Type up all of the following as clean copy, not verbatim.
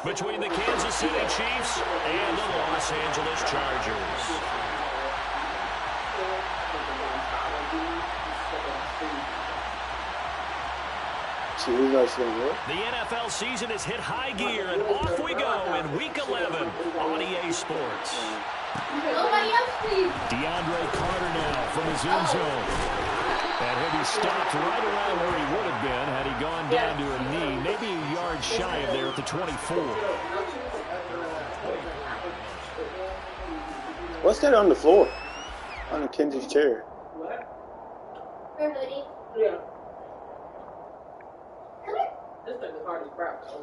between the Kansas City Chiefs and the Los Angeles Chargers. The NFL season has hit high gear, and off we go in Week 11 on EA Sports. DeAndre Carter now from his end zone. And he'll be stopped right around where he would have been had he gone down to a knee, maybe a yard shy of there at the 24. What's that on the floor? On the Kenzie's chair. Her hoodie. Yeah. This thing is hard as crap. You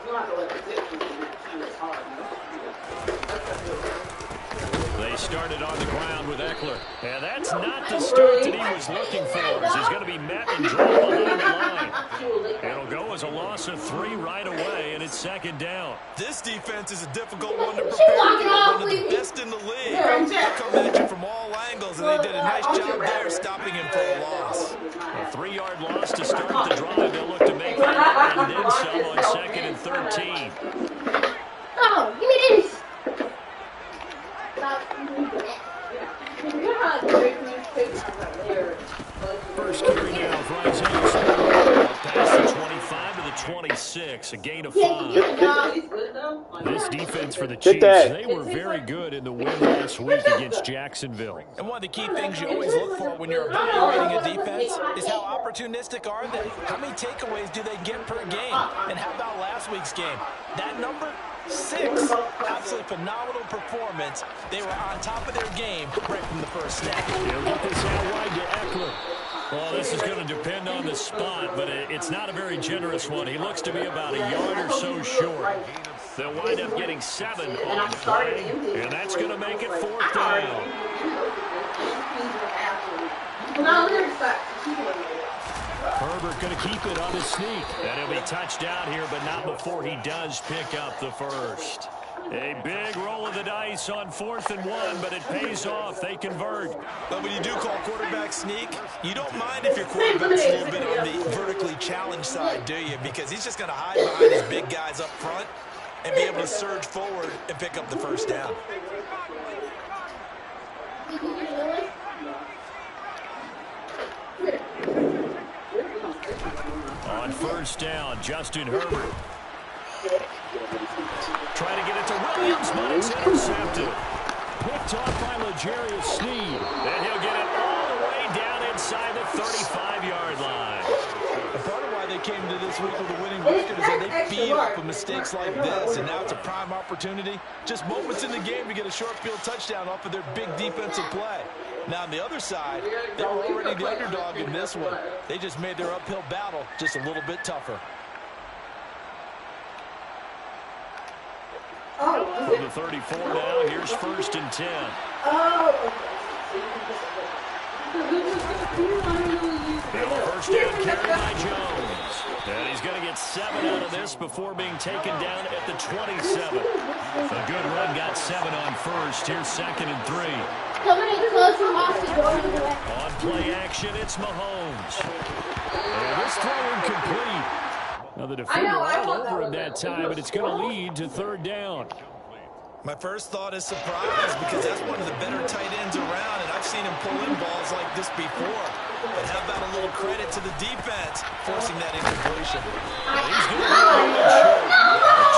don't have to let it sit. It's hard. They started on the ground with Eckler. And that's not the start that he was looking for, as he's going to be met and dropped behind the line. It'll go as a loss of 3 right away, and it's second down. This defense is a difficult one to prepare for. One of the best in the league. They come at you from all angles, and they did a nice job there stopping him for a loss. A 3-yard loss to start the drive. They'll look to make that and then some on 2nd and 13. Oh, give me this. First carry now for Isaiah. Past the 25 to the 26, a gain of 5. This defense for the Chiefs, they were very good in the win last week against Jacksonville. And one of the key things you always look for when you're evaluating a defense is how opportunistic are they? How many takeaways do they get per game? And how about last week's game? That number? 6. Absolutely phenomenal performance. They were on top of their game right from the first snap. They'll get this out wide to Eckler. Well, this is going to depend on the spot, but it's not a very generous one. He looks to be about a yard or so short. They'll wind up getting 7 on the play, and that's going to make it 4th down. Herbert going to keep it on his sneak. And he'll be touched down here, but not before he does pick up the first. A big roll of the dice on 4th and 1, but it pays off. They convert. But when you do call quarterback sneak, you don't mind if your quarterback's a little bit on the vertically challenged side, do you? Because he's just going to hide behind his big guys up front and be able to surge forward and pick up the first down. On first down, Justin Herbert. Trying to get it to Williams, but it's intercepted. Picked off by L'Jarius Sneed. And he'll get it all the way down inside the 35-yard line. And part of why they came to this week with a winning record is that they feed off of mistakes like this, and now it's a prime opportunity. Just moments in the game to get a short field touchdown off of their big defensive play. Now, on the other side, they were already the underdog in this one. They just made their uphill battle just a little bit tougher. From the 34 now, here's 1st and 10. First down carry by Jones. And he's going to get 7 out of this before being taken down at the 27. A good run, got 7 on first. Here's 2nd and 3. Coming in close and lost the door to the left. On play action, it's Mahomes. And this throw incomplete. Now the defender all over him that time, but it's going to lead to 3rd down. My first thought is surprise, because that's one of the better tight ends around, and I've seen him pull in balls like this before. But how about a little credit to the defense forcing that incompletion? He's going to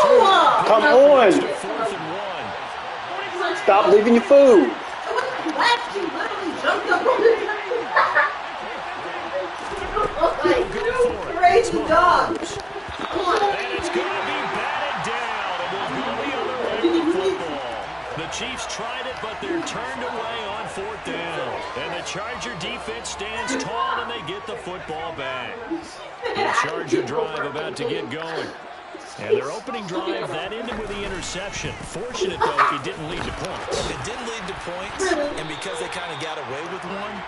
no! Come on! 4th and 1. Stop leaving your food. Crazy dog. And it's going to be batted down. It will go the other way with the football. The Chiefs tried it, but they're turned away on 4th down. And the Charger defense stands tall, and they get the football back. The Charger drive about to get going. And their opening drive, that ended with the interception. Fortunate, though, it didn't lead to points. It didn't lead to points, and because they kind of got away with one,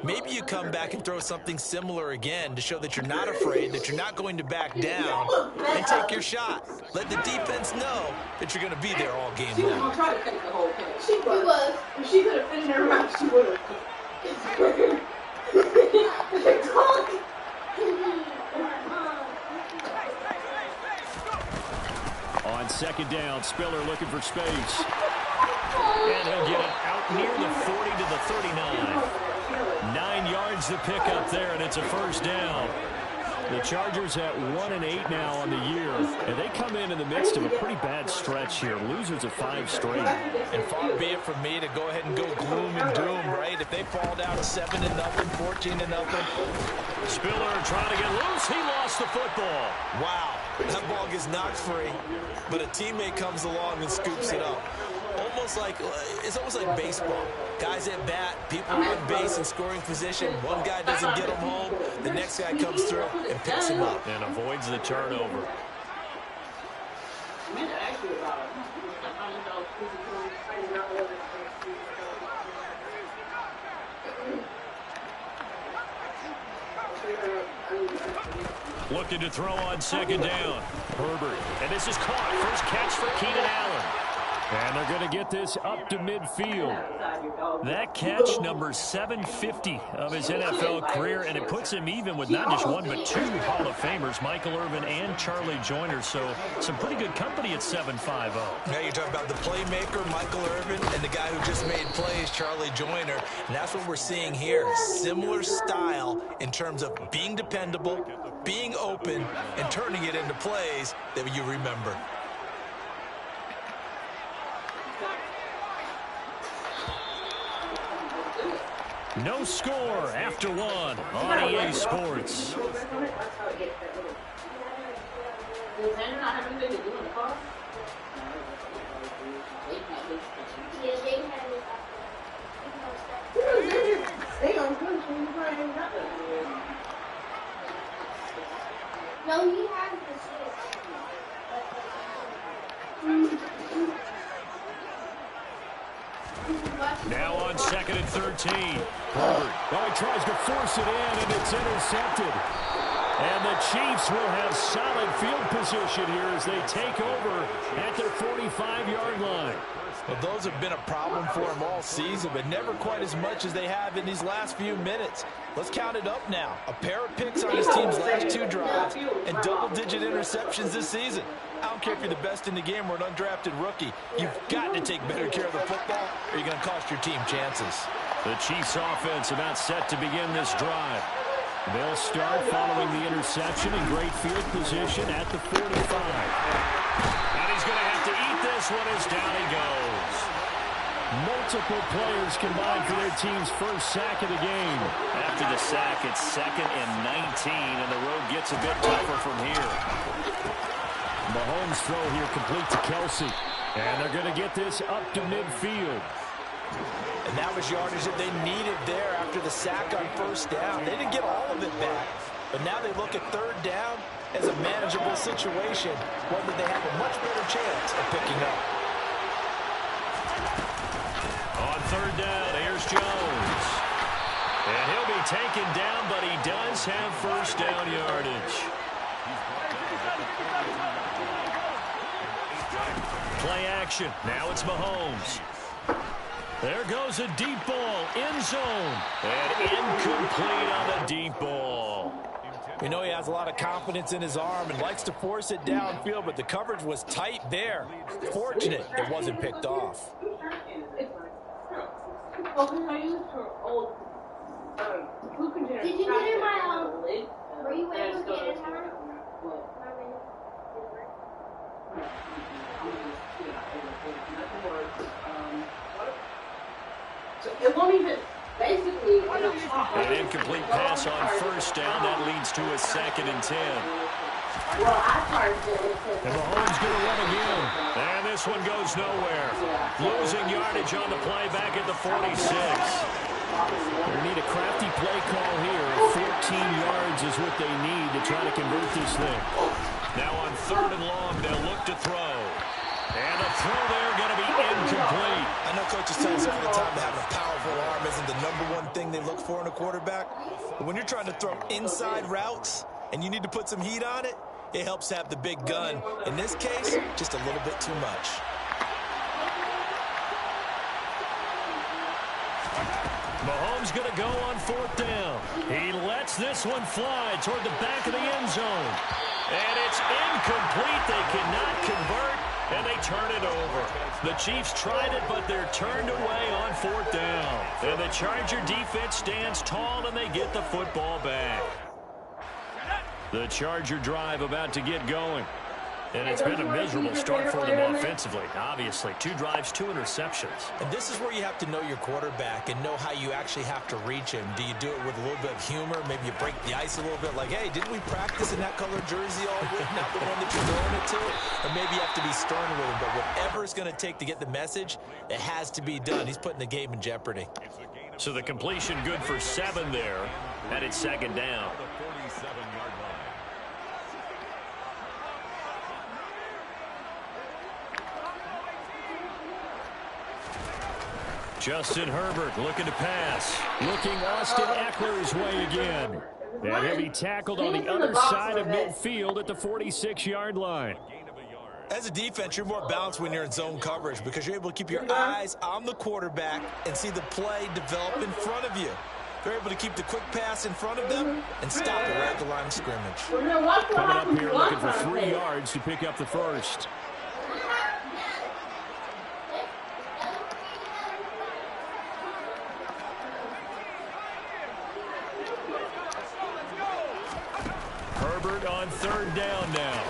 maybe you come back and throw something similar again to show that you're not afraid, that you're not going to back down, and take your shot. Let the defense know that you're going to be there all game She was long. going to try to take the whole thing. She was. If she could have finished her mouth, she would have. on second down. Spiller looking for space. And he'll get it out near the 40 to the 39. 9 yards to pick up there, and it's a first down. The Chargers at 1-8 now on the year, and they come in the midst of a pretty bad stretch here. Losers of 5 straight. And far be it from me to go ahead and go gloom and doom, right? If they fall down 7-0, 14-0. Spiller trying to get loose. He lost the football. Wow, that ball gets knocked free, but a teammate comes along and scoops it up. It's almost like baseball. Guys at bat, people on base in scoring position. One guy doesn't get him home. The next guy comes through and picks him up. And avoids the turnover. Looking to throw on second down. Herbert. And this is caught. First catch for Keenan Allen. And they're going to get this up to midfield. That catch, number 750 of his NFL career, and it puts him even with not just one but 2 Hall of Famers, Michael Irvin and Charlie Joyner. So some pretty good company at 750. Now you're talking about the playmaker, Michael Irvin, and the guy who just made plays, Charlie Joyner. And that's what we're seeing here. Similar style in terms of being dependable, being open, and turning it into plays that you remember. No score after 1 on EA Sports. No, he has the shit. Now on 2nd and 13. Herbert. Oh, he tries to force it in, and it's intercepted. And the Chiefs will have solid field position here as they take over at their 45-yard line. Well, those have been a problem for them all season, but never quite as much as they have in these last few minutes. Let's count it up now. A pair of picks on his team's last 2 drives and double-digit interceptions this season. I don't care if you're the best in the game or an undrafted rookie. You've got to take better care of the football or you're going to cost your team chances. The Chiefs offense about set to begin this drive. They'll start following the interception in great field position at the 45. And he's going to have to eat this one as down he goes. Multiple players combined for their team's first sack of the game. After the sack, it's 2nd and 19, and the road gets a bit tougher from here. Mahomes' throw here complete to Kelsey. And they're going to get this up to midfield. And that was yardage that they needed there after the sack on first down. They didn't get all of it back. But now they look at 3rd down as a manageable situation, one that they have a much better chance of picking up. On 3rd down, here's Jones. And he'll be taken down, but he does have first down yardage. Play action. Now it's Mahomes. There goes a deep ball, end zone, and incomplete on the deep ball. We know he has a lot of confidence in his arm and likes to force it downfield, but the coverage was tight there. Fortunate it wasn't picked off. Did you get in my were you able to get in her? It won't even, basically, An incomplete pass on first down. That leads to a 2nd and 10. well, I charged it. And Mahomes going to run again. And this one goes nowhere. Losing yardage on the play back at the 46. They need a crafty play call here. 14 yards is what they need to try to convert this thing. Now on 3rd and long, they'll look to throw. And the throw there going to be incomplete. I know coaches tell us all the time that having a powerful arm isn't the #1 thing they look for in a quarterback. But when you're trying to throw inside routes and you need to put some heat on it, it helps have the big gun. In this case, just a little bit too much. Mahomes going to go on 4th down. He lets this one fly toward the back of the end zone. And it's incomplete. They cannot convert. And they turn it over. The Chiefs tried it, but they're turned away on 4th down. And the Charger defense stands tall, and they get the football back. The Charger drive about to get going. And it's been a miserable start for them offensively. Obviously, 2 drives, 2 interceptions. And this is where you have to know your quarterback and know how you actually have to reach him. Do you do it with a little bit of humor? Maybe you break the ice a little bit like, hey, didn't we practice in that color jersey all week? Not the one that you're throwing it to? Or maybe you have to be stern with him. But whatever it's going to take to get the message, it has to be done. He's putting the game in jeopardy. So the completion good for 7 there. And it's 2nd down. Justin Herbert looking to pass. Looking Austin Eckler's way again. And he'll be tackled on the other side of midfield at the 46-yard line. As a defense, you're more balanced when you're in zone coverage because you're able to keep your eyes on the quarterback and see the play develop in front of you. They're able to keep the quick pass in front of them and stop it right at the line of scrimmage. Coming up here looking for 3 yards to pick up the first. Herbert on 3rd down now.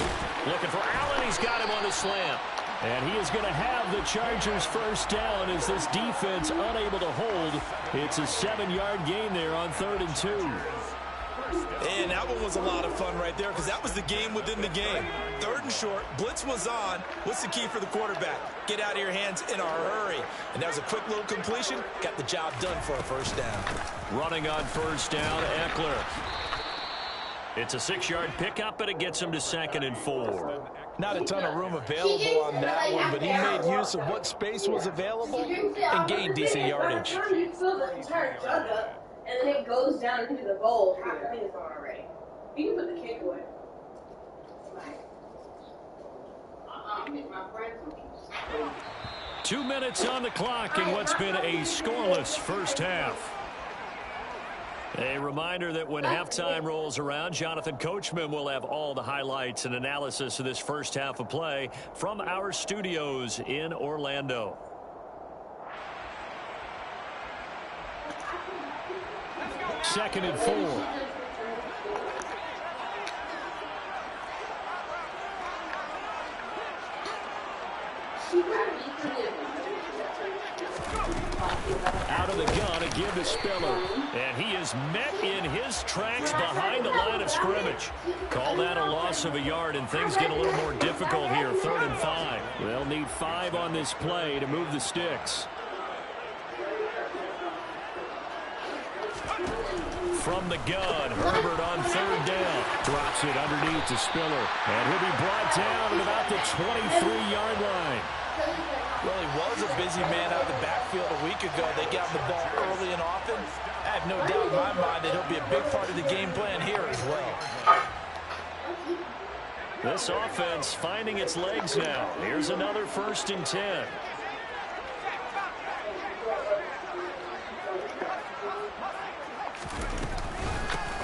Looking for Allen. He's got him on the slant. And he is going to have the Chargers' first down as this defense unable to hold. It's a 7-yard gain there on 3rd and 2. And that one was a lot of fun right there because that was the game within the game. 3rd and short, blitz was on. What's the key for the quarterback? Get out of your hands in a hurry. And that was a quick little completion. Got the job done for a first down. Running on 1st down, Eckler. It's a 6-yard pickup, but it gets him to 2nd and 4. Not a ton of room available on that one, but he made use of what space was available and gained decent yardage. You fill the entire jug up, and then it goes down into the bowl. I think it's on already. You can put the cake away. My friends. 2 minutes on the clock in what's been a scoreless first half. A reminder that when halftime rolls around, Jonathan Coachman will have all the highlights and analysis of this first half of play from our studios in Orlando. Second and 4. Out of the gun, a give to Spiller. And he is met in his tracks behind the line of scrimmage. Call that a loss of a yard, and things get a little more difficult here. 3rd and 5. They'll need 5 on this play to move the sticks. From the gun, Herbert on 3rd down. Drops it underneath to Spiller. And he'll be brought down at about the 23-yard line. Well, he was a busy man out of the backfield a week ago. They got the ball early and often. I have no doubt in my mind that he'll be a big part of the game plan here as well. This offense finding its legs now. Here's another 1st and 10.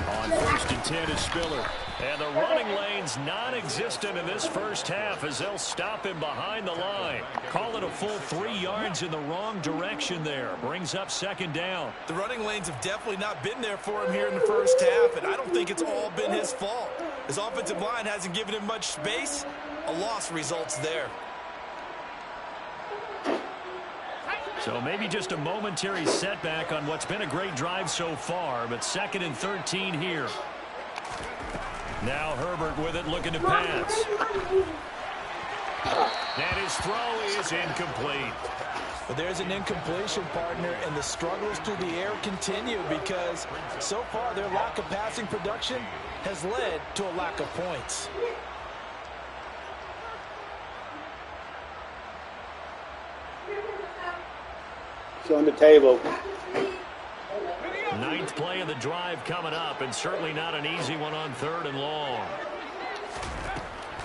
On 1st and 10 is Spiller. And the running lane's non-existent in this first half as they'll stop him behind the line. Call it a full 3 yards in the wrong direction there. Brings up 2nd down. The running lanes have definitely not been there for him here in the first half, and I don't think it's all been his fault. His offensive line hasn't given him much space. A loss results there. So maybe just a momentary setback on what's been a great drive so far, but 2nd and 13 here. Now Herbert with it, looking to pass. And his throw is incomplete. But there's an incompletion, partner, and the struggles through the air continue because so far their lack of passing production has led to a lack of points. It's on the table. 9th play of the drive coming up, and certainly not an easy one on 3rd and long.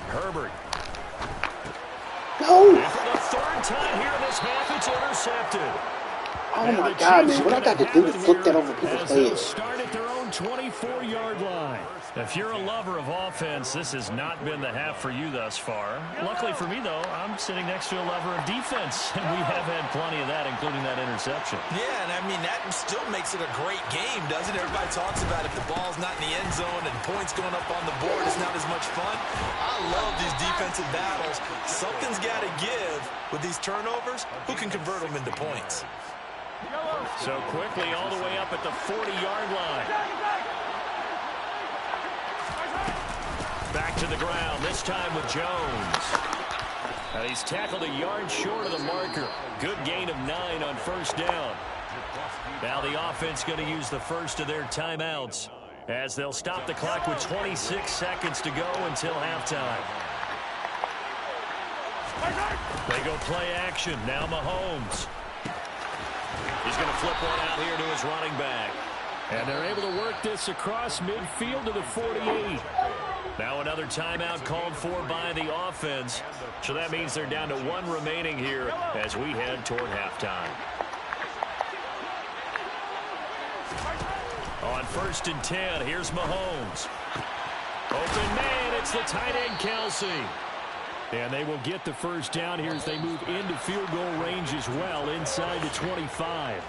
Herbert. No! And for the 3rd time here in this half, it's intercepted. Oh my God, man. What I got to do to flip that over people's heads? Start at their own own 24-yard line. If you're a lover of offense, this has not been the half for you thus far. Luckily for me, though, I'm sitting next to a lover of defense, and we have had plenty of that, including that interception. Yeah, and I mean, that still makes it a great game, doesn't it? Everybody talks about if the ball's not in the end zone and points going up on the board, it's not as much fun. I love these defensive battles. Something's got to give with these turnovers. Who can convert them into points? So quickly all the way up at the 40-yard line. Back to the ground, this time with Jones. And he's tackled a yard short of the marker. Good gain of 9 on first down. Now the offense going to use the first of their timeouts as they'll stop the clock with 26 seconds to go until halftime. They go play action. Now Mahomes. He's going to flip one out here to his running back. And they're able to work this across midfield to the 48. Now another timeout called for by the offense. So that means they're down to 1 remaining here as we head toward halftime. On 1st and 10, here's Mahomes. Open man, it's the tight end Kelce. And they will get the first down here as they move into field goal range as well, inside the 25.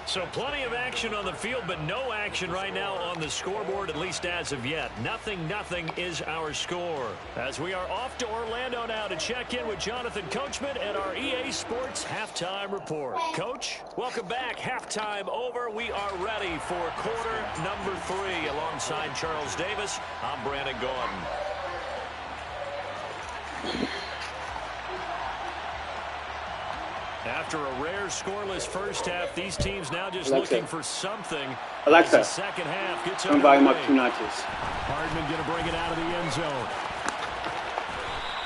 So plenty of action on the field, but no action right now on the scoreboard, at least as of yet. 0-0 is our score. As we are off to Orlando now to check in with Jonathan Coachman at our EA Sports Halftime Report. Coach, welcome back. Halftime over. We are ready for quarter number 3. Alongside Charles Davis, I'm Brandon Gordon. After a rare scoreless first half, these teams now just looking for something. Alexa, the second half gets turn volume up 2 notches. Hardman going to bring it out of the end zone.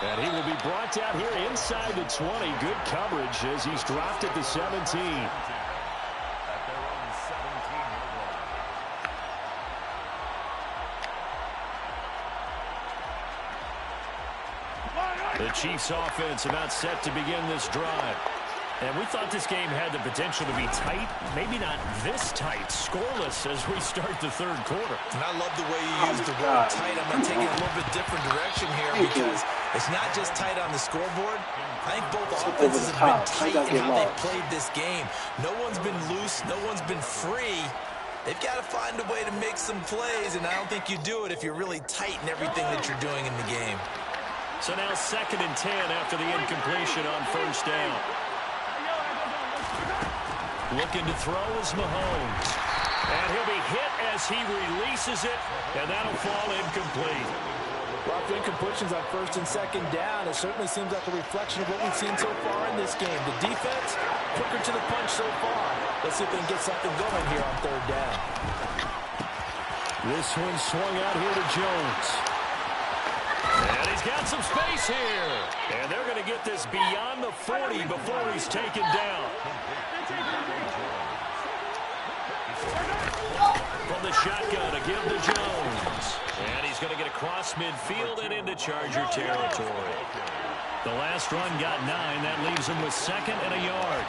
And he will be brought down here inside the 20. Good coverage as he's dropped at the 17. The Chiefs offense about set to begin this drive. And we thought this game had the potential to be tight, maybe not this tight, scoreless as we start the third quarter. And I love the way you use the word tight. I'm going to take it a little bit different direction here because it's not just tight on the scoreboard. I think both offenses have been tight in how they've played this game. No one's been loose. No one's been free. They've got to find a way to make some plays, and I don't think you do it if you're really tight in everything that you're doing in the game. So now 2nd and 10 after the incompletion on first down. Looking to throw is Mahomes. And he'll be hit as he releases it, and that'll fall incomplete. Rough incompletions on 1st and 2nd down. It certainly seems like a reflection of what we've seen so far in this game. The defense, quicker to the punch so far. Let's see if they can get something going here on 3rd down. This one swung out here to Jones. And he's got some space here. And they're going to get this beyond the 40 before he's taken down. From the shotgun to give to Jones. And he's going to get across midfield and into Charger territory. The last run got 9. That leaves him with 2nd and a yard.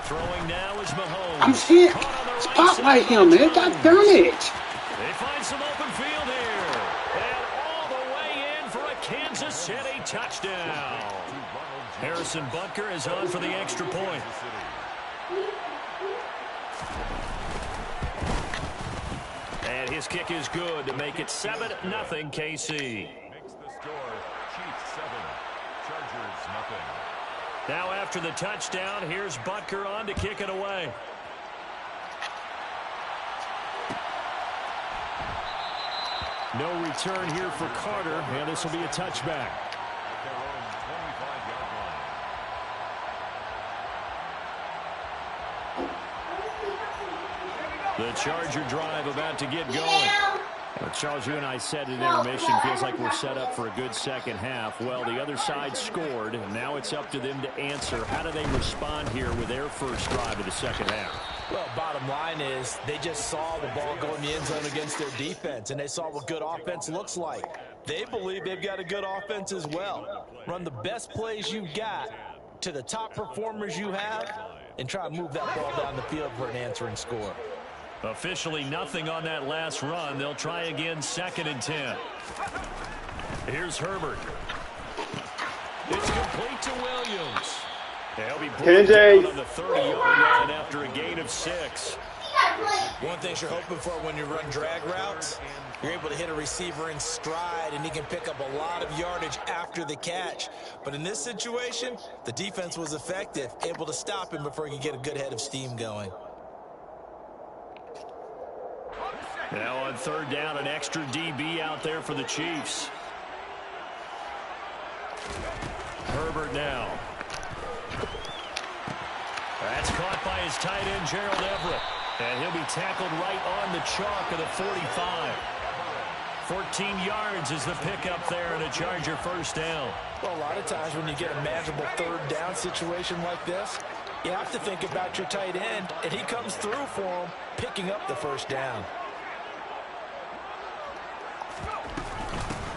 Throwing now is Mahomes. I'm seeing spotlight him, man. God darn it. They find some open field here. And all the way in for a Kansas City touchdown. Harrison Butker is on for the extra point. And his kick is good to make it 7-0 KC. Makes the score Chiefs 7, Chargers nothing. Now after the touchdown, here's Butker on to kick it away. No return here for Carter, and this will be a touchback. At their own 25-yard line. The Charger drive about to get going. Well, Charles, you and I said at intermission, feels like we're set up for a good second half. Well, the other side scored, and now it's up to them to answer. How do they respond here with their first drive of the second half? Well, bottom line is they just saw the ball go in the end zone against their defense, and they saw what good offense looks like. They believe they've got a good offense as well. Run the best plays you've got to the top performers you have, and try to move that ball down the field for an answering score. Officially nothing on that last run. They'll try again, 2nd and 10. Here's Herbert. It's complete to Williams. They'll be brought down on the 30-yard line after a gain of 6. One thing you're hoping for when you run drag routes, you're able to hit a receiver in stride, and he can pick up a lot of yardage after the catch. But in this situation, the defense was effective, able to stop him before he could get a good head of steam going. Now on 3rd down, an extra DB out there for the Chiefs. Herbert now. That's caught by his tight end, Gerald Everett. And he'll be tackled right on the chalk of the 45. 14 yards is the pickup there, and a Charger 1st down. Well, a lot of times when you get a manageable 3rd down situation like this, you have to think about your tight end, and he comes through for him, picking up the 1st down.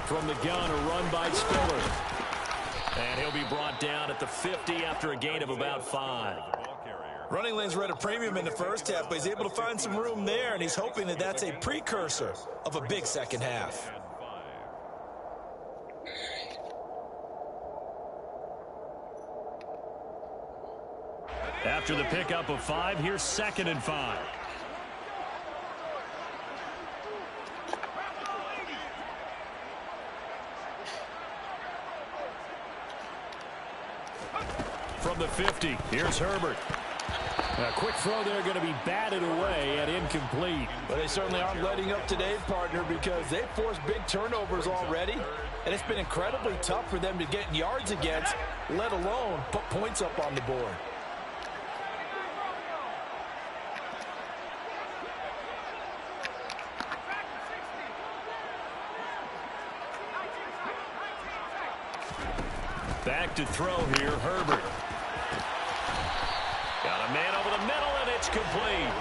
From the gun, a run by Spiller. And he'll be brought down at the 50 after a gain of about 5. Running lanes were at a premium in the 1st half, but he's able to find some room there, and he's hoping that that's a precursor of a big 2nd half. After the pickup of 5, here's 2nd and 5. From the 50, here's Herbert. A quick throw there going to be batted away and incomplete. But they certainly aren't letting up today, partner, because they've forced big turnovers already, and it's been incredibly tough for them to get yards against, let alone put points up on the board. Back to throw here, Herbert. Got a man over the middle, and it's complete.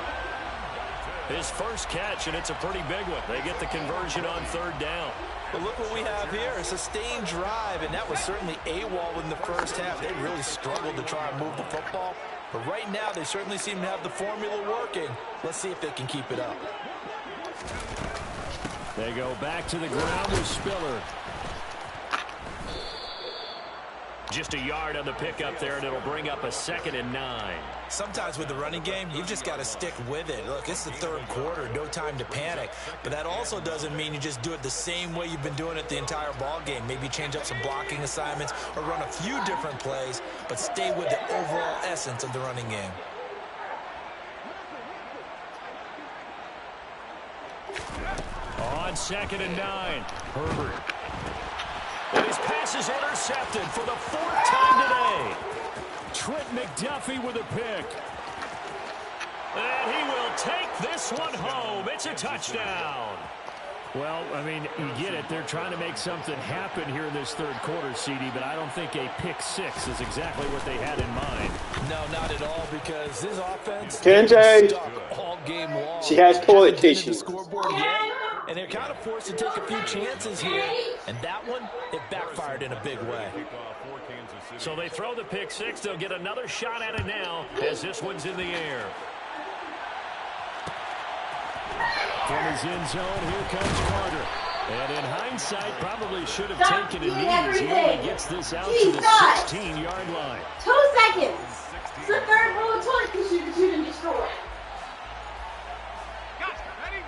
His first catch, and it's a pretty big one. They get the conversion on 3rd down. But look what we have here, a sustained drive, and that was certainly AWOL in the 1st half. They really struggled to try and move the football. But right now, they certainly seem to have the formula working. Let's see if they can keep it up. They go back to the ground with Spiller. Just a yard on the pickup there, and it'll bring up a 2nd and 9. Sometimes with the running game, you've just got to stick with it. Look, it's the 3rd quarter, no time to panic. But that also doesn't mean you just do it the same way you've been doing it the entire ball game. Maybe change up some blocking assignments or run a few different plays, but stay with the overall essence of the running game. On 2nd and 9, Herbert. And his pass is intercepted for the 4th time today. Trent McDuffie with a pick. And he will take this one home. It's a touchdown. Well, I mean, you get it. They're trying to make something happen here in this 3rd quarter, CD, but I don't think a pick 6 is exactly what they had in mind. No, not at all, because this offense KJ, stuck all game long. she has toilet tissue. The scoreboard yet, and they're kind of forced to take a few chances here, and that one, it backfired in a big way. So they throw the pick 6. They'll get another shot at it now as this one's in the air. From his end zone, here comes Carter. And in hindsight, probably should have taken a knee as he only gets this out to the 16-yard line. 2 seconds. It's the 3rd roll of toilet tissue that you didn't destroy.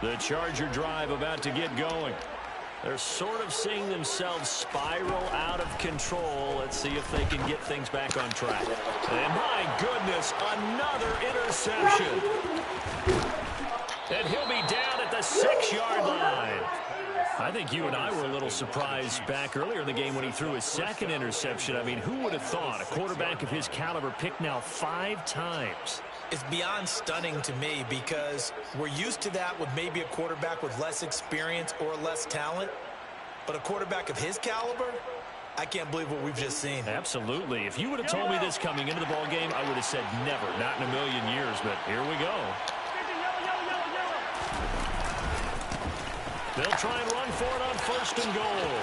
The Charger drive about to get going. They're sort of seeing themselves spiral out of control. Let's see if they can get things back on track. And my goodness, another interception. And he'll be down at the 6-yard line. I think you and I were a little surprised back earlier in the game when he threw his 2nd interception. I mean, who would have thought a quarterback of his caliber picked now 5 times? It's beyond stunning to me because we're used to that with maybe a quarterback with less experience or less talent. But a quarterback of his caliber, I can't believe what we've just seen. Absolutely. If you would have told me this coming into the ball game, I would have said never, not in a million years. But here we go. They'll try and run for it on 1st and goal.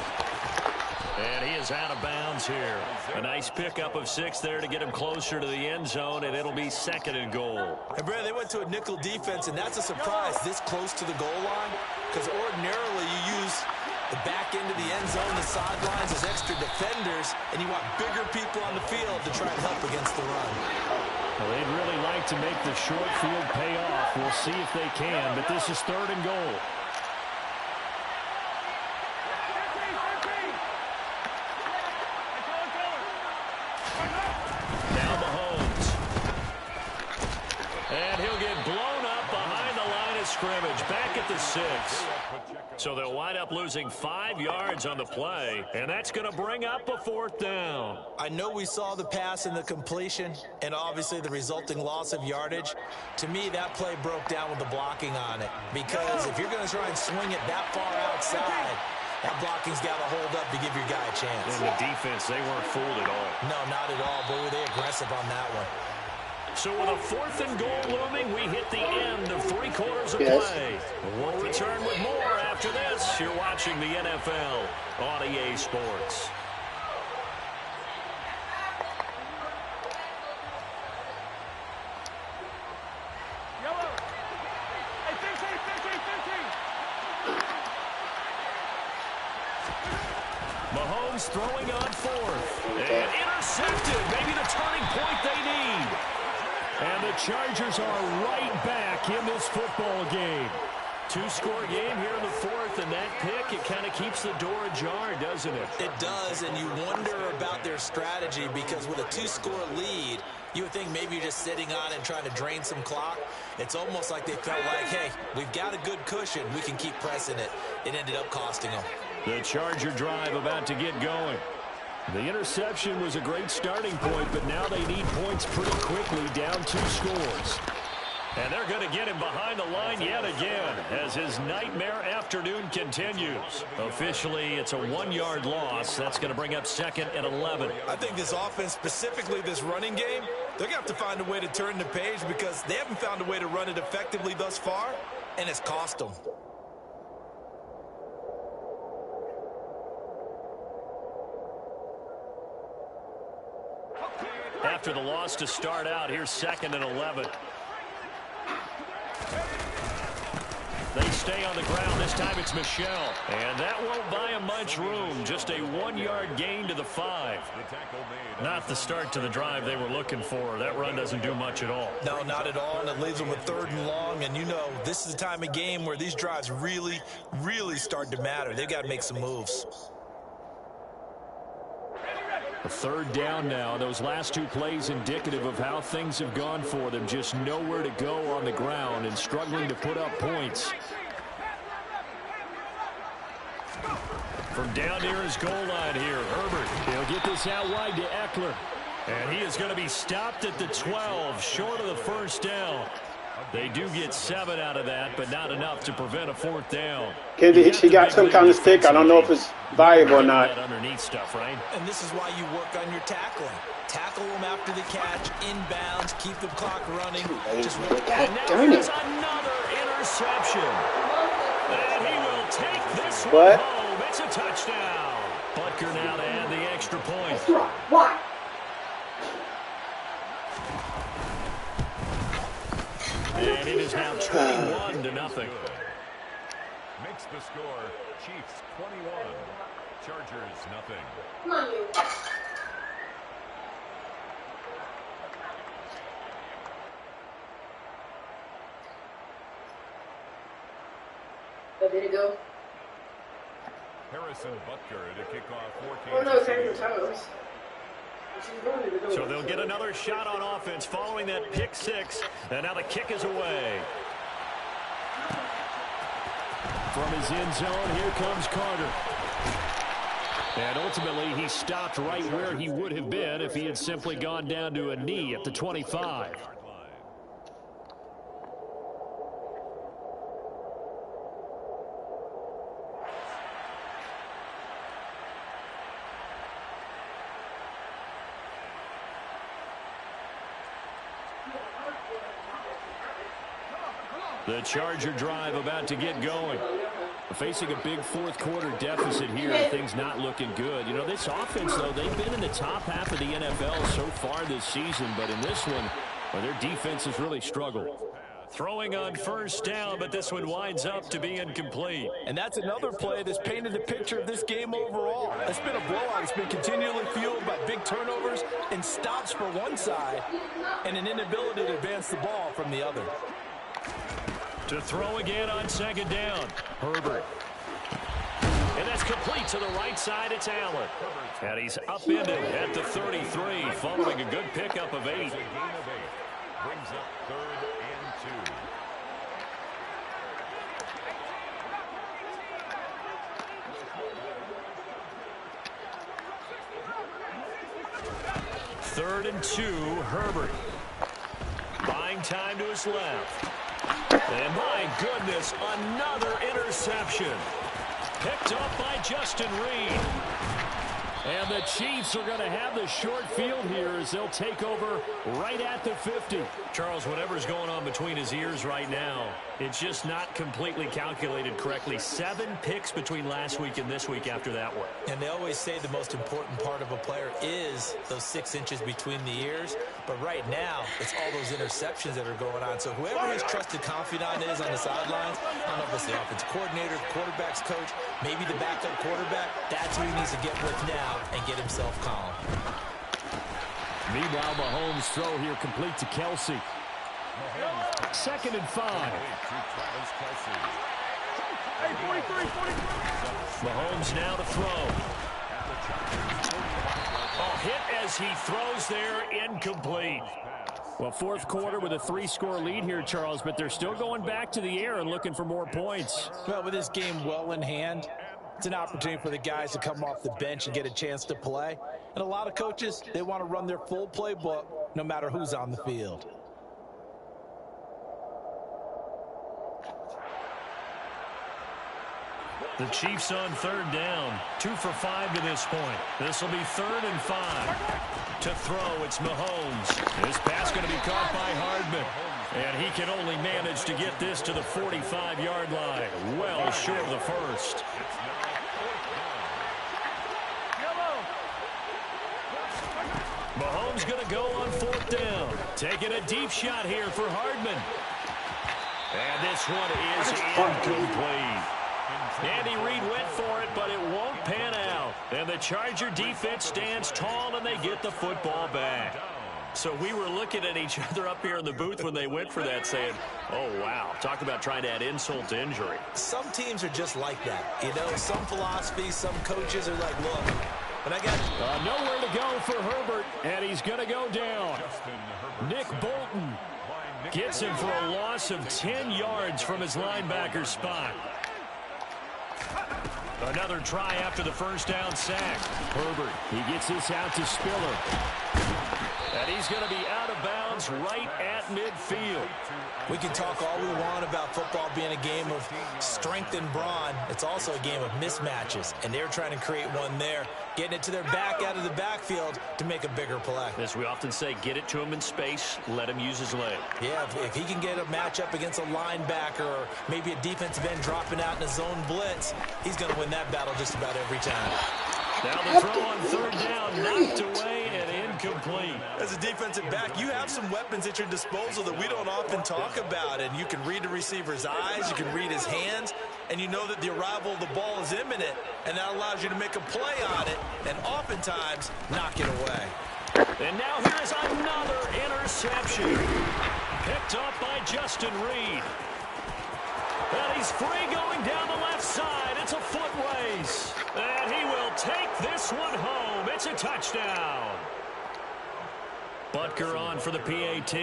And he is out of bounds here. A nice pickup of 6 there to get him closer to the end zone, and it'll be 2nd and goal. And Brad, they went to a nickel defense, and that's a surprise this close to the goal line, because ordinarily you use the back end of the end zone, the sidelines as extra defenders, and you want bigger people on the field to try and help against the run. Well, they'd really like to make the short field pay off. We'll see if they can, but this is 3rd and goal. Now Mahomes. And he'll get blown up behind the line of scrimmage, back at the 6. So they'll wind up losing 5 yards on the play, and that's going to bring up a 4th down. I know we saw the pass and the completion and obviously the resulting loss of yardage. To me, that play broke down with the blocking on it, because if you're going to try and swing it that far outside, that blocking's got to hold up to give your guy a chance. And the defense, they weren't fooled at all. No, not at all. Boy, were they aggressive on that one. So with a 4th and goal looming, we hit the end of 3 quarters of play. We'll return with more after this. You're watching the NFL on EA Sports. Mahomes throwing on 4th. And intercepted. Maybe the turning point they need. And the Chargers are right back in this football game. 2-score game here in the 4th, and that pick, it kind of keeps the door ajar, doesn't it? It does, and you wonder about their strategy, because with a 2-score lead, you would think maybe you're just sitting on it and trying to drain some clock. It's almost like they felt like, hey, we've got a good cushion. We can keep pressing it. It ended up costing them. The Charger drive about to get going. The interception was a great starting point, but now they need points pretty quickly, down 2 scores. And they're going to get him behind the line yet again as his nightmare afternoon continues. Officially, it's a 1-yard loss. That's going to bring up 2nd and 11. I think this offense, specifically this running game, they're going to have to find a way to turn the page, because they haven't found a way to run it effectively thus far, and it's cost them. After the loss to start out, here's 2nd and 11. They stay on the ground. This time it's Michel. And that won't buy him much room. Just a 1-yard gain to the 5. Not the start to the drive they were looking for. That run doesn't do much at all. No, not at all. And it leaves them with 3rd and long. And you know, this is the time of game where these drives really, really start to matter. They've got to make some moves. A 3rd down now. Those last 2 plays indicative of how things have gone for them. Just nowhere to go on the ground and struggling to put up points. From down near his goal line here, Herbert. He'll get this out wide to Eckler. And he is going to be stopped at the 12, short of the 1st down. They do get 7 out of that, but not enough to prevent a 4th down. He got some kind of stick. I don't know if it's valuable or not. Underneath stuff, right? And this is why you work on your tackling. Tackle them after the catch, inbounds, keep the clock running. Just really and now there's another interception. And he will take this one home. It's a touchdown. Butker now to add the extra point. Why? And it is now 21-0. Makes the score Chiefs 21, Chargers nothing. Come on, you. Did it go? Harrison Butker to kick off 14. Oh no, second toes. So they'll get another shot on offense following that pick 6. And now the kick is away. From his end zone, here comes Carter. And ultimately, he stopped right where he would have been if he had simply gone down to a knee at the 25. The Charger drive about to get going. Facing a big fourth-quarter deficit here, things not looking good. You know, this offense, though, they've been in the top half of the NFL so far this season, but in this one, well, their defense has really struggled. Throwing on first down, but this one winds up to be incomplete. And that's another play that's painted the picture of this game overall. It's been a blowout. It's been continually fueled by big turnovers and stops for one side and an inability to advance the ball from the other. To throw again on second down, Herbert. And that's complete to the right side. It's Allen. And he's upended at the 33, following a good pickup of 8. Brings up 3rd and 2. Third and 2, Herbert. Buying time to his left. And my goodness, another interception. Picked up by Justin Reed. And the Chiefs are going to have the short field here as they'll take over right at the 50. Charles, whatever's going on between his ears right now, it's just not completely calculated correctly. 7 picks between last week and this week after that one. And they always say the most important part of a player is those 6 inches between the ears. But right now, it's all those interceptions that are going on. So whoever his trusted confidant is on the sidelines, I don't know if it's the offensive coordinator, the quarterback's coach, maybe the backup quarterback, that's who he needs to get with now and get himself calm. Meanwhile, Mahomes' throw here complete to Kelsey. 2nd and 5. Mahomes now to throw. A hit as he throws there, incomplete. Well, fourth quarter with a 3-score lead here, Charles, but they're still going back to the air and looking for more points. Well, with this game well in hand, it's an opportunity for the guys to come off the bench and get a chance to play. And a lot of coaches, they want to run their full playbook no matter who's on the field. The Chiefs on 3rd down. 2 for 5 to this point. This will be 3rd and 5. To throw, it's Mahomes. This pass going to be caught by Hardman. And he can only manage to get this to the 45-yard line. Well short of the first. Mahomes going to go on 4th down. Taking a deep shot here for Hardman. And this one is incomplete. Andy Reid went for it, but it won't pan out. And the Charger defense stands tall, and they get the football back. So we were looking at each other up here in the booth when they went for that, saying, oh, wow, talk about trying to add insult to injury. Some teams are just like that. You know, some philosophies, some coaches are like, look, but I got nowhere to go for Herbert, and he's going to go down. Nick Bolton gets him for a loss of 10 yards from his linebacker spot. Another try after the first down sack. Herbert, he gets this out to Spiller. And he's going to be out of bounds right at midfield. We can talk all we want about football being a game of strength and brawn. It's also a game of mismatches, and they're trying to create one there, getting it to their back out of the backfield to make a bigger play. As we often say, get it to him in space, let him use his leg. Yeah, if he can get a matchup against a linebacker or maybe a defensive end dropping out in a zone blitz, he's going to win that battle just about every time. Now the throw on 3rd down, knocked away and incomplete. As a defensive back, you have some weapons at your disposal that we don't often talk about, and you can read the receiver's eyes, you can read his hands, and you know that the arrival of the ball is imminent, and that allows you to make a play on it and oftentimes knock it away. And now here is another interception. Picked up by Justin Reed. And he's free going down the left side. It's a foot race. And he will take this one home. It's a touchdown. Butker on for the PAT.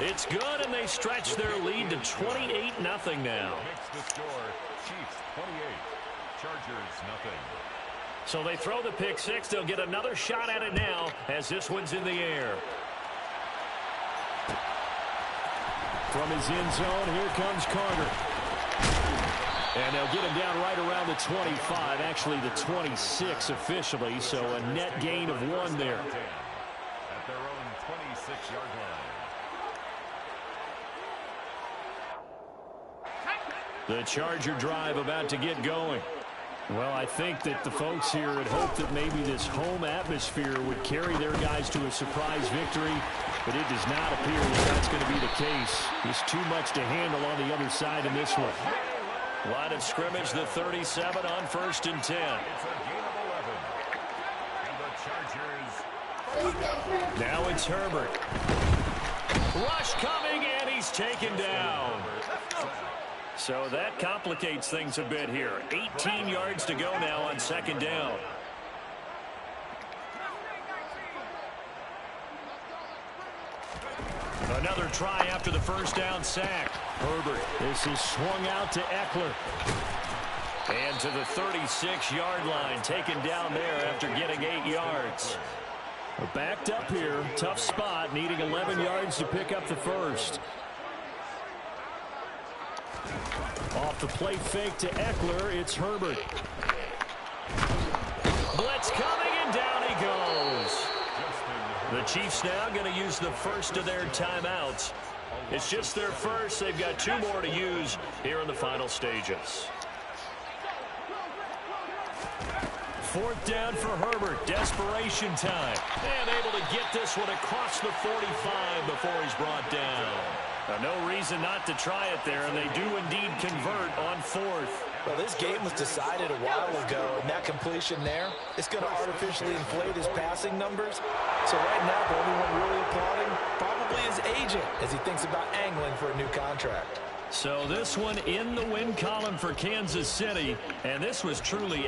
It's good, and they stretch their lead to 28-0 now. Makes the score Chiefs 28, Chargers nothing. So they throw the pick six. They'll get another shot at it now as this one's in the air. From his end zone, here comes Carter. And they'll get him down right around the 25, actually the 26 officially, so a net gain of 1 there. At their own 26-yard line. The Charger drive about to get going. Well, I think that the folks here had hoped that maybe this home atmosphere would carry their guys to a surprise victory, but it does not appear that that's going to be the case. There's too much to handle on the other side in this one. Line of scrimmage, the 37 on 1st and 10. It's a gain of 11. And the Chargers. Now it's Herbert. Rush coming, and he's taken down. So that complicates things a bit here. 18 yards to go now on 2nd down. Another try after the 1st down sack. Herbert. This is swung out to Eckler. And to the 36-yard line, taken down there after getting 8 yards. We're backed up here. Tough spot, needing 11 yards to pick up the first. Off the play fake to Eckler, it's Herbert. Blitz coming, and down he goes. The Chiefs now going to use the first of their timeouts. It's just their first. They've got 2 more to use here in the final stages. 4th down for Herbert. Desperation time. And able to get this one across the 45 before he's brought down. No reason not to try it there, and they do indeed convert on 4th. Well, this game was decided a while ago, and that completion there is going to artificially inflate his passing numbers. So right now, the only one really applauding probably his agent as he thinks about angling for a new contract. So this one in the win column for Kansas City, and this was truly